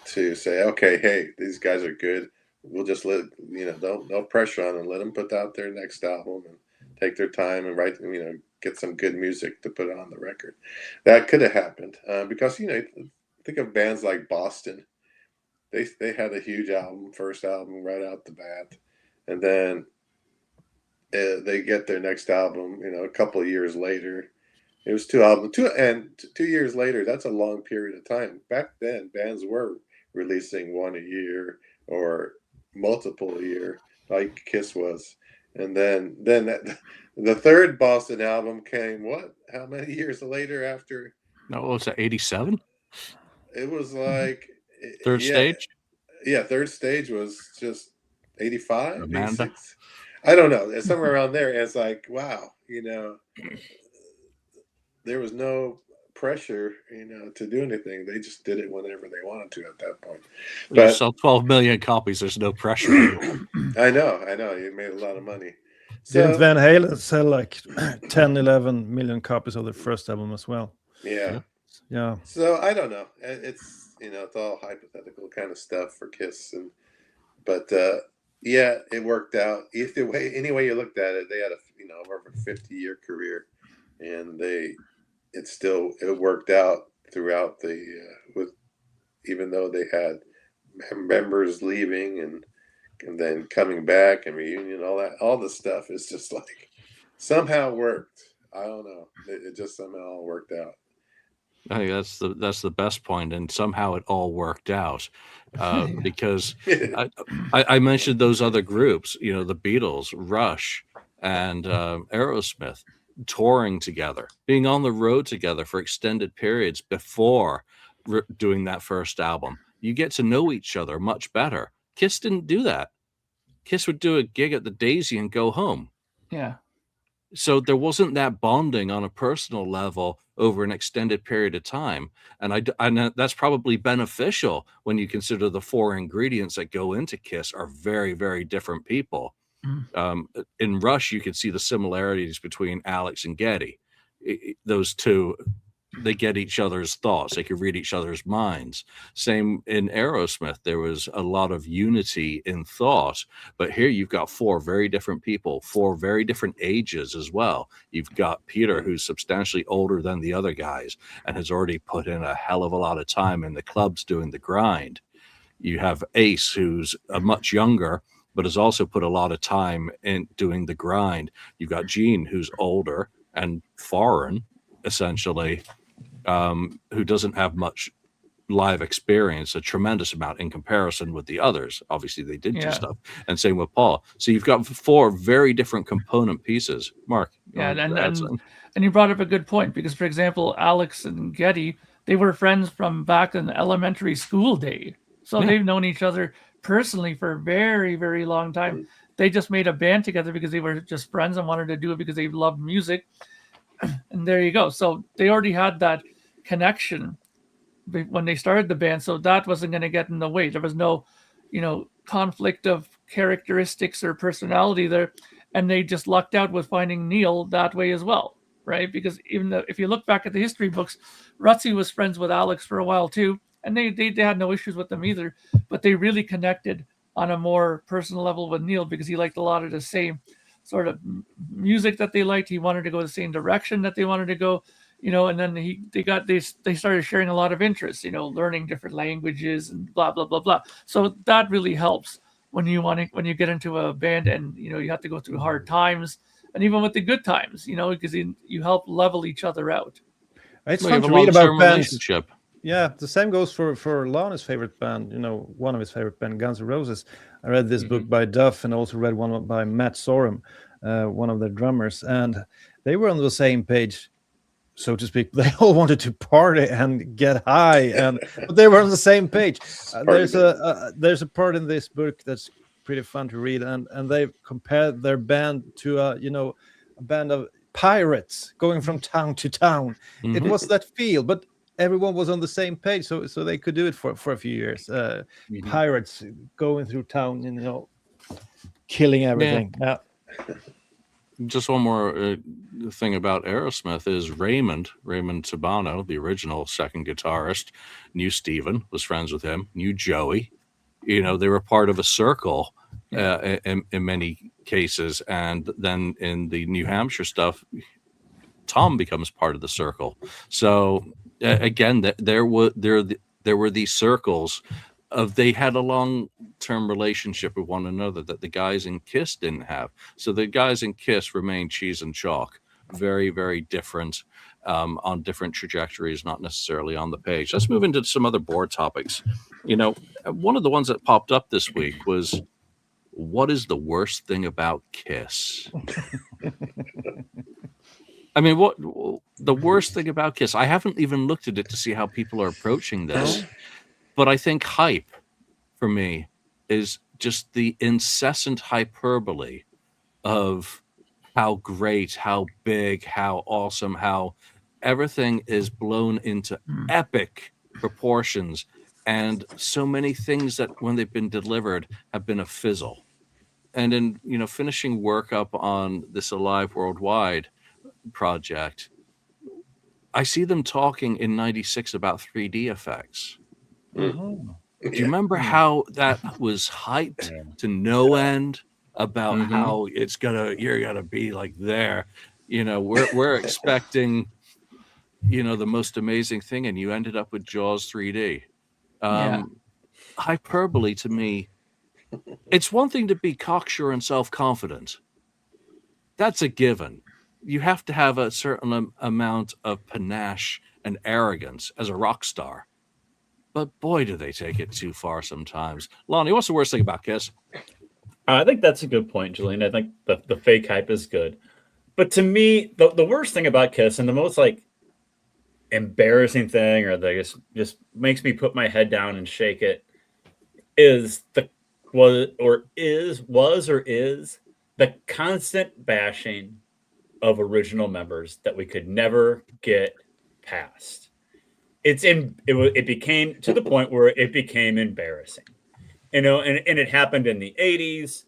Speaker 4: to say, okay, hey, these guys are good. We'll just no pressure on them. Let them put out their next album and take their time and write, get some good music to put on the record. That could have happened because, think of bands like Boston. They had a huge album, first album right out the bat. And then they get their next album, a couple of years later. It was 2 albums, 2 years later. That's a long period of time. Back then, bands were releasing one a year or multiple a year, like Kiss was. And then the third Boston album came. How many years later after?
Speaker 1: No, what was that, 87?
Speaker 4: It was like
Speaker 1: Third Stage.
Speaker 4: Yeah, Third Stage was just 85,
Speaker 1: Amanda.
Speaker 4: 86. I don't know. It's somewhere around there. And it's like, wow, there was no pressure, to do anything. They just did it whenever they wanted to at that point.
Speaker 1: But you sell 12 million copies. There's no pressure anymore.
Speaker 4: I know. You made a lot of money.
Speaker 2: Didn't Van Halen sell like 10, 11 million copies of their first album as well?
Speaker 4: Yeah.
Speaker 2: Yeah.
Speaker 4: So I don't know. It's it's all hypothetical kind of stuff for Kiss, but yeah, it worked out. Any way you looked at it, they had over a 50-year career, and it worked out throughout even though they had members leaving and then coming back and reunion, all the stuff is just like somehow worked. I don't know. It just somehow worked out.
Speaker 1: I think that's the best point, and somehow it all worked out because I mentioned those other groups, the Beatles, Rush, and Aerosmith, touring together, being on the road together for extended periods before doing that first album. You get to know each other much better. Kiss didn't do that. Kiss would do a gig at the Daisy and go home.
Speaker 3: Yeah.
Speaker 1: So there wasn't that bonding on a personal level over an extended period of time. And that's probably beneficial when you consider the 4 ingredients that go into Kiss are very, very different people. In Rush, you could see the similarities between Alex and Geddy. Those two, they get each other's thoughts. They could read each other's minds. Same in Aerosmith. There was a lot of unity in thought, but here you've got 4 very different people, 4 very different ages as well. You've got Peter, who's substantially older than the other guys and has already put in a hell of a lot of time in the clubs doing the grind. You have Ace, who's much younger, but has also put a lot of time in doing the grind. You've got Gene, who's older and foreign, essentially, who doesn't have much live experience, a tremendous amount in comparison with the others. Obviously, they did do stuff, and same with Paul. So you've got 4 very different component pieces. Mark,
Speaker 3: and you brought up a good point, because, for example, Alex and Geddy, they were friends from back in elementary school day, so they've known each other personally for a very, very long time. They just made a band together because they were just friends and wanted to do it because they loved music. And there you go. So they already had that connection when they started the band. So that wasn't going to get in the way. There was no, conflict of characteristics or personality there. And they just lucked out with finding Neil that way as well, right? Because if you look back at the history books, Rutsy was friends with Alex for a while too. And they had no issues with them either. But they really connected on a more personal level with Neil because he liked a lot of the same sort of music that they liked. He wanted to go the same direction that they wanted to go. and then they started sharing a lot of interests, learning different languages and blah blah blah blah. So that really helps when you get into a band and you have to go through hard times, and even with the good times, because you help level each other out.
Speaker 2: It's
Speaker 1: Well, you
Speaker 2: fun
Speaker 1: have
Speaker 2: to
Speaker 1: a
Speaker 2: read about
Speaker 1: long-term
Speaker 2: bands.
Speaker 1: relationship.
Speaker 2: Yeah, the same goes for Lana's favorite band. One of his favorite band, Guns N' Roses. I read this book by Duff, and also read one by Matt Sorum, one of their drummers, and they were on the same page, so to speak. They all wanted to party and get high, but they were on the same page. There's a part in this book that's pretty fun to read, and they compared their band to a band of pirates going from town to town. It was that feel, but everyone was on the same page, so they could do it for a few years. Pirates going through town, killing everything. Yeah.
Speaker 1: Just one more thing about Aerosmith is Raymond Sabano, the original second guitarist, knew Steven, was friends with him, knew Joey. They were part of a circle in many cases. And then in the New Hampshire stuff, Tom becomes part of the circle. So again, there were these circles of, they had a long-term relationship with one another that the guys in Kiss didn't have. So the guys in Kiss remained cheese and chalk, very, very different, on different trajectories, not necessarily on the page. Let's move into some other board topics. One of the ones that popped up this week was, what is the worst thing about Kiss? I mean, what the worst thing about Kiss? I haven't even looked at it to see how people are approaching this, but I think hype for me is just the incessant hyperbole of how great, how big, how awesome, how everything is blown into epic proportions, and so many things that when they've been delivered have been a fizzle. And in finishing work up on this Alive Worldwide project, I see them talking in '96 about 3D effects. Do you remember how that was hyped to no end about how you're gonna be like there? We're expecting the most amazing thing, and you ended up with Jaws 3D. Hyperbole to me, it's one thing to be cocksure and self-confident. That's a given. You have to have a certain amount of panache and arrogance as a rock star. But boy, do they take it too far sometimes. Lonnie, what's the worst thing about Kiss?
Speaker 5: I think that's a good point, Julian. I think the fake hype is good. But to me, the worst thing about Kiss, and the most embarrassing thing, or that just makes me put my head down and shake it, is the constant bashing of original members that we could never get past. It became to the point where it became embarrassing, and it happened in the 80s,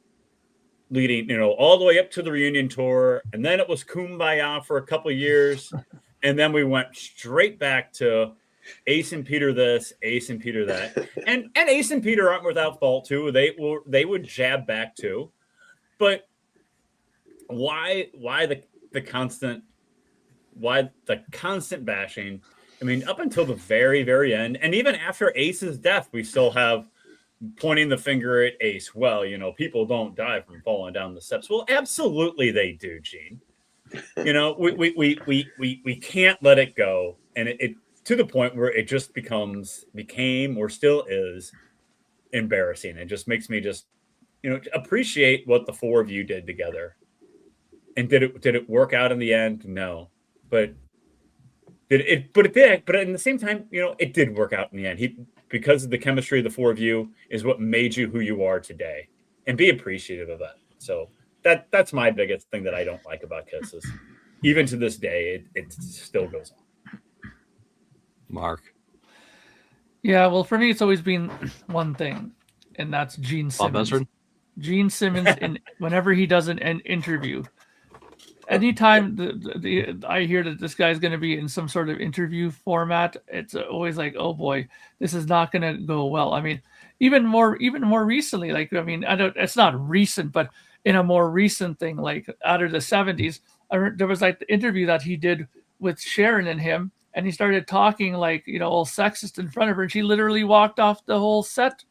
Speaker 5: leading all the way up to the reunion tour, and then it was Kumbaya for a couple of years, and then we went straight back to Ace and Peter this, Ace and Peter that, and Ace and Peter aren't without fault too. They would jab back too, but why the constant bashing? I mean, up until the very, very end, and even after Ace's death, we still have pointing the finger at Ace. Well, people don't die from falling down the steps. Well, absolutely they do, Gene. We can't let it go, and it to the point where it just became or still is embarrassing. It just makes me appreciate what the four of you did together. And did it work out in the end? No, but it did. But at the same time, it did work out in the end. Because of the chemistry of the four of you is what made you who you are today, and be appreciative of that. So that's my biggest thing that I don't like about Kiss. Is even to this day, it still goes on.
Speaker 1: Mark.
Speaker 3: Yeah, well, for me, it's always been one thing, and that's Gene Simmons. Gene Simmons, whenever he does an interview, anytime I hear that this guy's going to be in some sort of interview format, it's always like, oh boy, this is not going to go well. I mean, even more recently, it's not recent, but in a more recent thing, like out of the 70s, there was the interview that he did with Sharon and him, and he started talking like, all sexist in front of her, and she literally walked off the whole set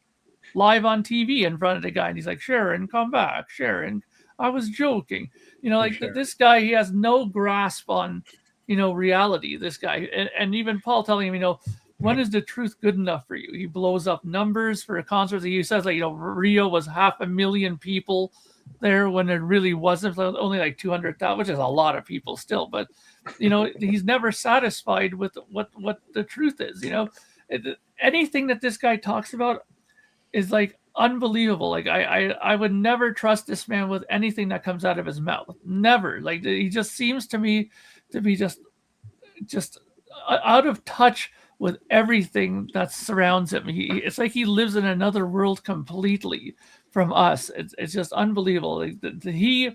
Speaker 3: live on TV in front of the guy, and he's like, Sharon, come back, Sharon, I was joking. Like
Speaker 4: Sure.
Speaker 3: this guy, he has no grasp on, reality, this guy. And even Paul telling him, when is the truth good enough for you? He blows up numbers for a concert. He says like, Rio was 500,000 people there when it really wasn't, only like 200,000, which is a lot of people still. But, he's never satisfied with what the truth is. Anything that this guy talks about is like unbelievable. Like I would never trust this man with anything that comes out of his mouth. Never. Like he just seems to me to be just out of touch with everything that surrounds him. It's like he lives in another world completely from us. It's just unbelievable. Like he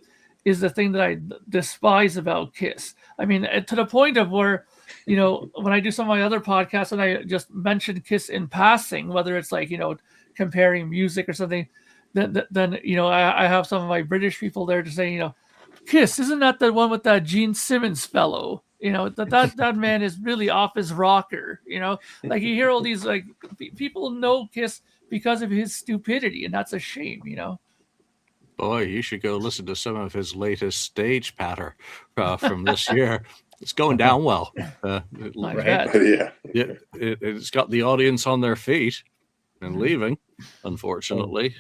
Speaker 3: is the thing that I despise about Kiss. I mean, to the point of where, when I do some of my other podcasts and I just mention Kiss in passing, whether it's like, comparing music or something, then I have some of my British people there to say, Kiss, isn't that the one with that Gene Simmons fellow? That man is really off his rocker. Like you hear all these like people know Kiss because of his stupidity, and that's a shame.
Speaker 1: Boy, you should go listen to some of his latest stage patter from this year. It's going down well.
Speaker 5: Right?
Speaker 4: Yeah.
Speaker 1: It's got the audience on their feet and leaving, unfortunately.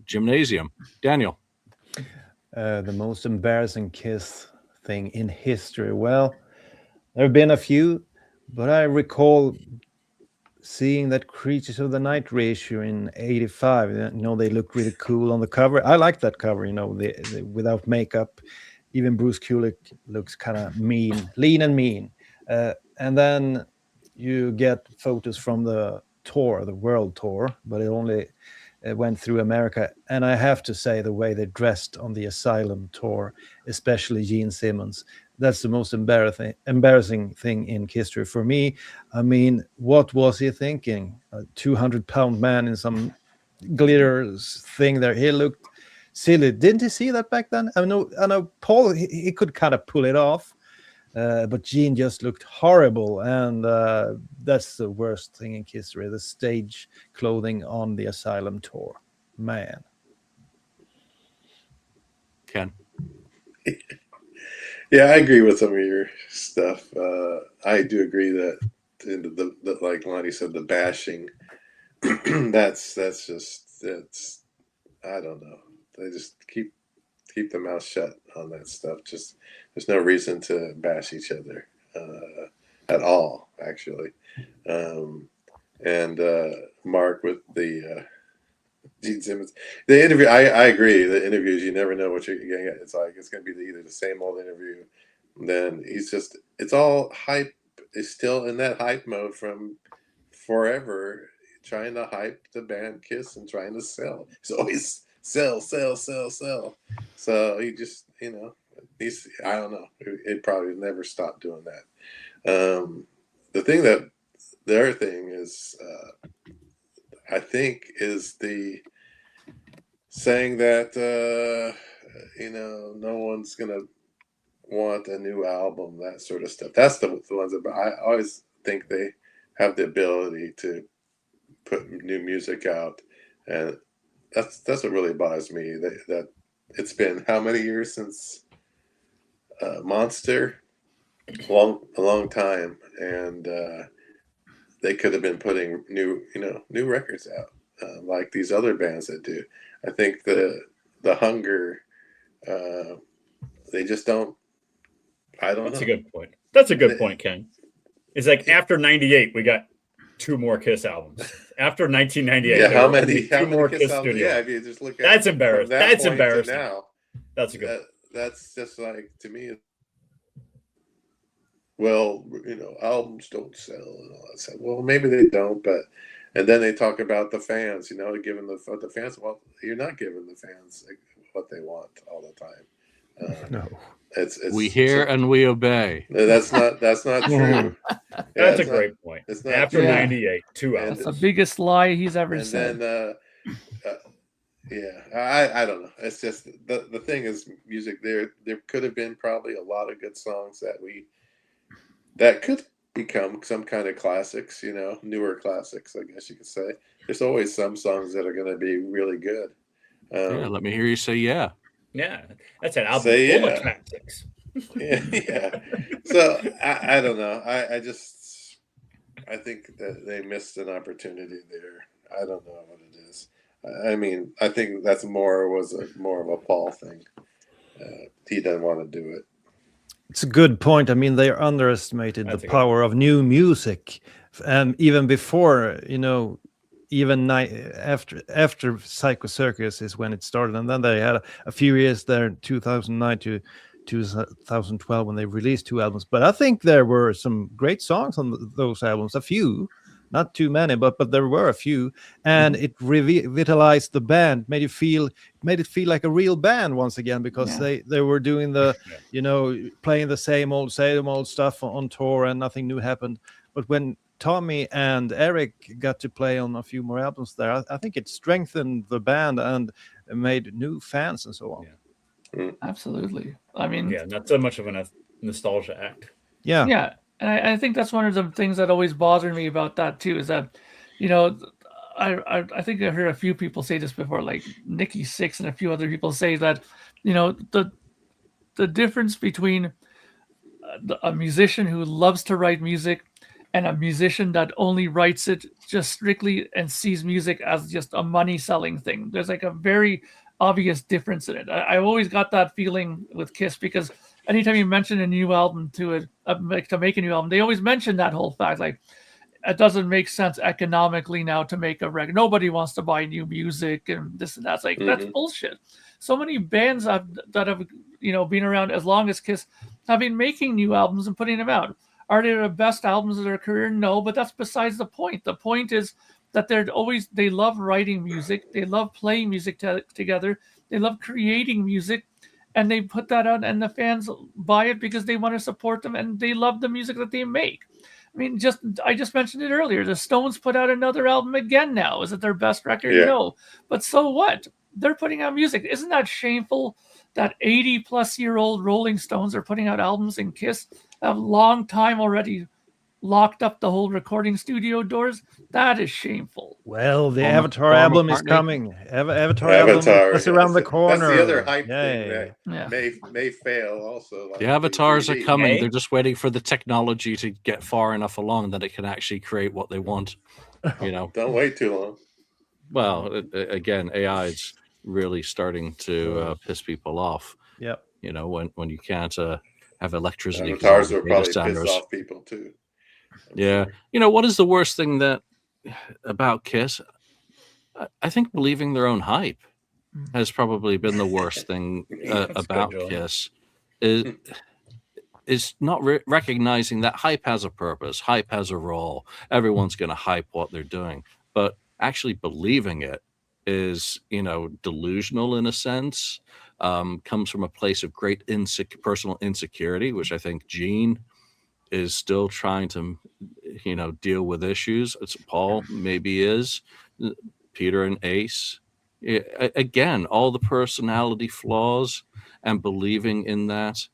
Speaker 1: Gymnasium. Daniel.
Speaker 2: The most embarrassing Kiss thing in history. Well, there have been a few, but I recall seeing that Creatures of the Night reissue in '85. They looked really cool on the cover. I like that cover, they without makeup. Even Bruce Kulick looks kind of lean and mean. And then you get photos from the tour, the world tour, but it only went through America. And I have to say, the way they dressed on the Asylum tour, especially Gene Simmons, that's the most embarrassing thing in history for me. I mean, what was he thinking? A 200-pound man in some glitter thing there. He looked silly. Didn't you see that back then? I know Paul, he could kind of pull it off. But Gene just looked horrible, and that's the worst thing in history, the stage clothing on the Asylum tour. Man.
Speaker 1: Ken.
Speaker 4: Yeah, I agree with some of your stuff. I do agree that like Lonnie said, the bashing, that's I don't know. They just keep their mouth shut on that stuff. Just there's no reason to bash each other at all, actually. And Mark with the Gene Simmons, the interview. I agree. The interviews, you never know what you're getting at. It's like it's going to be either the same old interview. Then it's all hype. Is still in that hype mode from forever, trying to hype the band Kiss and trying to sell. It's always sell. So he just, I don't know. It probably never stopped doing that. The other thing is, I think, is the saying that, no one's going to want a new album, that sort of stuff. That's the ones that I always think they have the ability to put new music out. And that's what really bothers me, that it's been how many years since Monster? A long time, and they could have been putting new records out like these other bands that do. I think the hunger, they just don't. I don't know.
Speaker 5: That's a good point. That's a good point, Ken. It's like after '98, we got 2 more Kiss albums. After 1998,
Speaker 4: yeah, how
Speaker 5: many more
Speaker 4: Kiss
Speaker 5: Kiss
Speaker 4: albums?
Speaker 5: studio?
Speaker 4: Yeah, if you just look at
Speaker 5: That's embarrassing. That's embarrassing.
Speaker 4: Now,
Speaker 5: that's a good.
Speaker 4: That's just like, to me. Well, albums don't sell and all that stuff. Well, maybe they don't, and then they talk about the fans, giving the fans. Well, you're not giving the fans what they want all the time.
Speaker 2: No.
Speaker 4: It's
Speaker 1: we hear and we obey.
Speaker 4: That's not true.
Speaker 5: That's a great point.
Speaker 4: It's not
Speaker 5: after
Speaker 4: true.
Speaker 5: '98, 2 albums.
Speaker 3: That's the biggest lie he's ever said.
Speaker 4: Then, I don't know. It's just the thing is, music. There could have been probably a lot of good songs that we that could become some kind of classics, newer classics, I guess you could say. There's always some songs that are going to be really good.
Speaker 1: Yeah, let me hear you say yeah.
Speaker 5: Yeah, that's an album
Speaker 4: Say
Speaker 5: full
Speaker 4: yeah.
Speaker 5: of classics.
Speaker 4: Yeah. So I don't know. I think that they missed an opportunity there. I don't know what it is. I mean, I think that's more of a Paul thing. He doesn't want to do it.
Speaker 2: It's a good point. I mean, they underestimated
Speaker 5: That's
Speaker 2: the
Speaker 5: a good
Speaker 2: power of new music, even before, even after Psycho Circus is when it started, and then they had a few years there, 2009 to 2012, when they released 2 albums. But I think there were some great songs on those albums, a few, not too many, but there were a few, and it revitalized the band, made it feel like a real band once again, because they were doing the playing the same old stuff on tour, and nothing new happened. But when Tommy and Eric got to play on a few more albums there, I think it strengthened the band and made new fans and so on.
Speaker 3: Absolutely. I mean,
Speaker 5: not so much of a nostalgia act.
Speaker 3: Yeah, and I think that's one of the things that always bothered me about that too, is that, I think I heard a few people say this before, like Nikki Sixx and a few other people say that, the difference between a musician who loves to write music and a musician that only writes it just strictly and sees music as just a money selling thing. There's like a very obvious difference in it. I've always got that feeling with Kiss, because anytime you mention a new album to make a new album, they always mention that whole fact, like, it doesn't make sense economically now to make a record. Nobody wants to buy new music and this and that. It's like, that's bullshit. So many bands that have been around as long as Kiss have been making new albums and putting them out. Are they the best albums of their career? No, but that's besides the point. The point is that they love writing music, they love playing music together, they love creating music, and they put that out, and the fans buy it because they want to support them and they love the music that they make. I mean, I just mentioned it earlier. The Stones put out another album again now. Is it their best record?
Speaker 4: Yeah.
Speaker 3: No. But so what? They're putting out music. Isn't that shameful that 80-plus-year-old Rolling Stones are putting out albums, and Kiss have long time already locked up the whole recording studio doors? That is shameful.
Speaker 2: Well, the Avatar album is coming. Avatar album is around the corner.
Speaker 4: That's the other hype thing that may fail also. Like
Speaker 1: the Avatars are coming.
Speaker 5: May?
Speaker 1: They're just waiting for the technology to get far enough along that it can actually create what they want.
Speaker 4: Don't wait too long.
Speaker 1: Well, again, AI is really starting to piss people off.
Speaker 2: Yep.
Speaker 1: When you can't have electricity.
Speaker 4: Avatars will probably piss off people too.
Speaker 1: Yeah. What is the worst thing about Kiss? I think believing their own hype has probably been the worst thing about Kiss. Is not recognizing that hype has a purpose, hype has a role. Everyone's going to hype what they're doing, but actually believing it is, delusional in a sense. Comes from a place of great personal insecurity, which I think Gene is still trying to, deal with issues. It's Paul maybe is, Peter and Ace. Again, all the personality flaws and believing in that,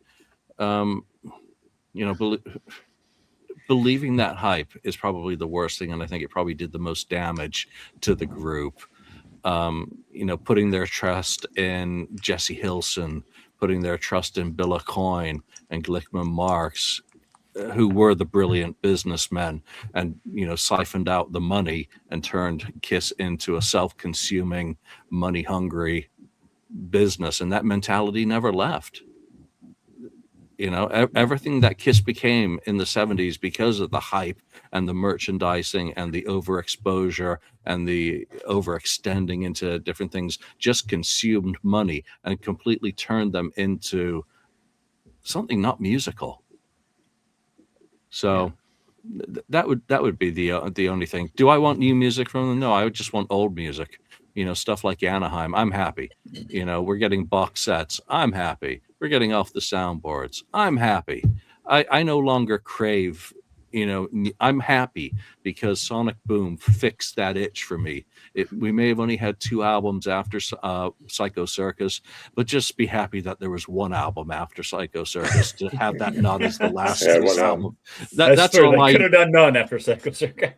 Speaker 1: believing that hype is probably the worst thing, and I think it probably did the most damage to the group. Putting their trust in Jesse Hilson, putting their trust in Bill Aucoin and Glickman Marx, who were the brilliant businessmen, and siphoned out the money and turned Kiss into a self-consuming, money-hungry business, and that mentality never left. Everything that Kiss became in the 70s because of the hype and the merchandising and the overexposure and the overextending into different things just consumed money and completely turned them into something not musical. So that would be the only thing. Do I want new music from them? No, I would just want old music. Stuff like Anaheim. I'm happy. We're getting box sets. I'm happy. We're getting off the soundboards. I'm happy. I no longer crave, I'm happy because Sonic Boom fixed that itch for me. We may have only had 2 albums after Psycho Circus, but just be happy that there was 1 album after Psycho Circus to have that not as the last
Speaker 4: Yeah, one
Speaker 1: album.
Speaker 5: That's
Speaker 1: That's
Speaker 5: true.
Speaker 1: all
Speaker 5: They
Speaker 1: I
Speaker 5: could have done none after Psycho Circus.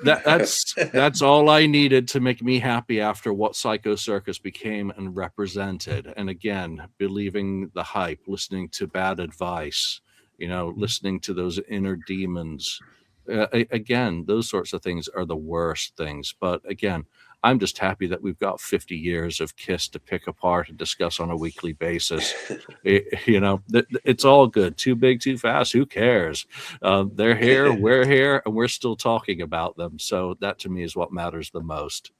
Speaker 1: that's all I needed to make me happy after what Psycho Circus became and represented. And again, believing the hype, listening to bad advice, listening to those inner demons. Again, those sorts of things are the worst things. But again, I'm just happy that we've got 50 years of Kiss to pick apart and discuss on a weekly basis. It's all good. Too big, too fast. Who cares? They're here, we're here, and we're still talking about them. So that to me is what matters the most.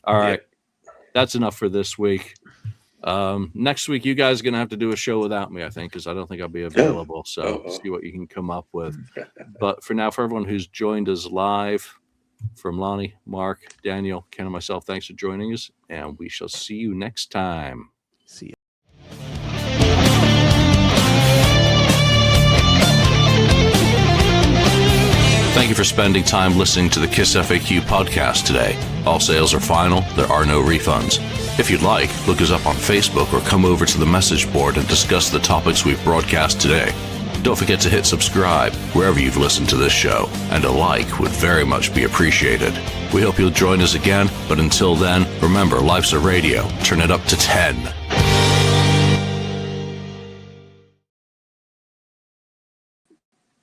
Speaker 1: All right. That's enough for this week. Next week, you guys are going to have to do a show without me, I think, because I don't think I'll be available. So see what you can come up with. But for now, for everyone who's joined us live, from Lonnie, Mark, Daniel, Ken, and myself, thanks for joining us, and we shall see you next time.
Speaker 2: See you.
Speaker 1: Thank you for spending time listening to the KissFAQ podcast today. All sales are final. There are no refunds. If you'd like, look us up on Facebook or come over to the message board and discuss the topics we've broadcast today. Don't forget to hit subscribe wherever you've listened to this show, and a like would very much be appreciated. We hope you'll join us again, but until then, remember, life's a radio. Turn it up to 10.